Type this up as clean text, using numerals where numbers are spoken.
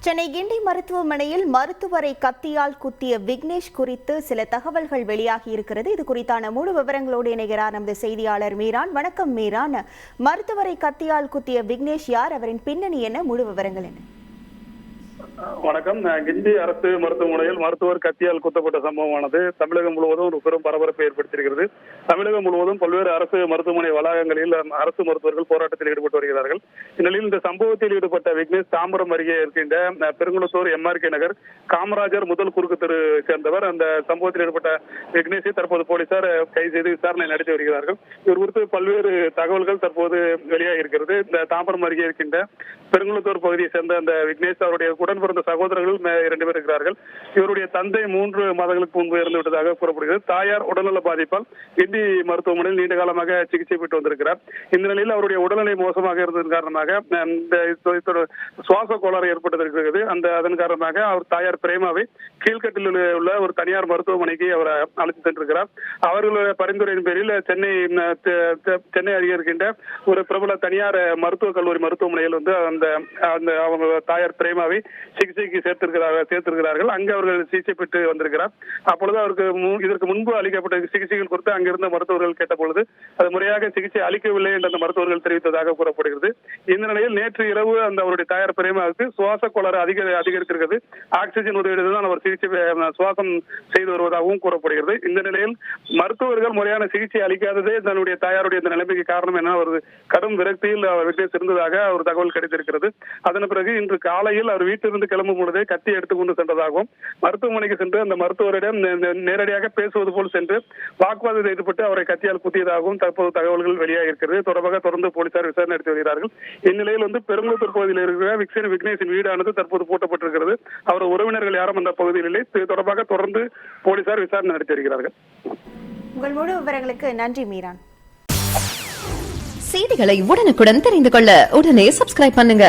சென்னை கிண்டி மருத்துவமனையில் மருத்துவரை கத்தியால் குத்திய விக்னேஷ் குறித்து சில தகவல்கள் வெளியாகி இருக்கிறது. இது குறித்தான முழு விவரங்களோடு இணைகிறார் நமது செய்தியாளர் மீரான். வணக்கம் மீரான். மருத்துவரை கத்தியால் குத்திய விக்னேஷ் யார்? அவரின் பின்னணி என்ன? முழு விவரங்கள் என்ன? வணக்கம். கிண்டி அரசு மருத்துவமனையில் மருத்துவர் கத்தியால் குத்தப்பட்ட சம்பவமானது தமிழகம் முழுவதும் ஒரு பெரும் பரபரப்பை ஏற்படுத்தியிருக்கிறது. தமிழகம் முழுவதும் பல்வேறு அரசு மருத்துவமனை வளாகங்களில் அரசு மருத்துவர்கள் போராட்டத்தில் ஈடுபட்டு வருகிறார்கள். இந்நிலையில் இந்த சம்பவத்தில் ஈடுபட்ட விக்னேஷ் தாம்பரம் அருகே இருக்கின்ற பெருங்குளத்தூர் MRK நகர் காமராஜர் முதல் குறுக்கு தெரு சேர்ந்தவர். அந்த சம்பவத்தில் ஈடுபட்ட விக்னேஷை தற்போது போலீசார் கைது செய்து விசாரணை நடத்தி வருகிறார்கள். இவர் குறித்து பல்வேறு தகவல்கள் தற்போது வெளியாகி இருக்கிறது. இந்த தாம்பரம் அருகே இருக்கின்ற பெருங்குளத்தூர் பகுதியை சேர்ந்த அந்த விக்னேஷ் அவருடைய உடன் பிறந்த சகோதரர்கள் 2 பேர் இருக்கிறார்கள். இவருடைய தந்தை 3 மாதங்களுக்கு முன்பு இறந்து விட்டதாக கூறப்படுகிறது. தாயார் உடல்நல பாதிப்பால் கிண்டி மருத்துவமனையில் நீண்ட காலமாக சிகிச்சை பெற்று வந்திருக்கிறார். இந்த நிலையில் அவருடைய உடல்நிலை மோசமாக இருந்ததன் காரணமாக சுவாச கோளாறு ஏற்பட்டிருக்கிறது. அதன் காரணமாக அவர் தாயார் பிரேமாவை கீழ்கட்டில் உள்ள ஒரு தனியார் மருத்துவமனைக்கு அவர் அழைத்து சென்றிருக்கிறார். அவர்களுடைய பரிந்துரையின் பேரில் சென்னை அருகே இருக்கின்ற ஒரு பிரபல தனியார் மருத்துவக் கல்லூரி மருத்துவமனையில் வந்து அந்த அவங்க தாயார் பிரேமாவை சிகிச்சைக்கு சேர்த்திருக்கிறார்கள். அங்கு அவர்கள் சிகிச்சை பெற்று வந்திருக்கிறார். அப்பொழுது அவருக்கு இதற்கு முன்பு அளிக்கப்பட்ட சிகிச்சைகள் குறித்து அங்கிருந்த மருத்துவர்கள் கேட்டபொழுது அது முறையாக சிகிச்சை அளிக்கவில்லை என்று அந்த மருத்துவர்கள் தெரிவித்ததாக கூறப்படுகிறது. இந்த நிலையில் நேற்று இரவு அவருடைய தாயார் பிரேமாவுக்கு சுவாச கோளாறு அதிகரித்திருக்கிறது. ஆக்சிஜன் உதவியுடன் தான் அவர் சுவாசம் செய்து வருவதாகவும் கூறப்படுகிறது. இந்த நிலையில் மருத்துவர்கள் முறையான சிகிச்சை அளிக்காததே தன்னுடைய தாயாருடைய இந்த நிலைமைக்கு காரணம் என அவர் கடும் விரக்தியில் விக்னேஷ் இருந்ததாக ஒரு தகவல் கிடைத்திருக்கிறது. அதன் பிறகு இன்று காலையில் அவர் வீட்டிலிருந்து கிளம்பும் பொழுதே கத்தி எடுத்துக்கொண்டு சென்றதாகவும் மருத்துவமனைக்கு சென்று அந்த மருத்துவரிடம் நேரடியாக பேசுவது போல் சென்று வாக்குவாதத்தில் ஈடுபட்டு அவரை கத்தியால் குத்தியதாகவும் தற்போது தகவல்கள் வெளியாக இருக்கிறது. தொடர்ந்து போலீசார் விசாரணை நடத்தி வருகிறார்கள். இந்நிலையில் பெருங்குளத்தூர் பகுதியில் இருக்கிற விக்னேஷின் வீடானது தற்போது பூட்டப்பட்டிருக்கிறது. அவர் உறவினர்கள் யாரும் அந்த பகுதியில் இல்லை. தொடர்பாக தொடர்ந்து போலீசார் விசாரணை நடத்தி வருகிறார்கள். உங்கள் முழு விவரங்களுக்கு நன்றி மீரான். செய்திகளை உடனுக்குடன் தெரிந்து கொள்ள உடனே சப்ஸ்கிரைப் பண்ணுங்க.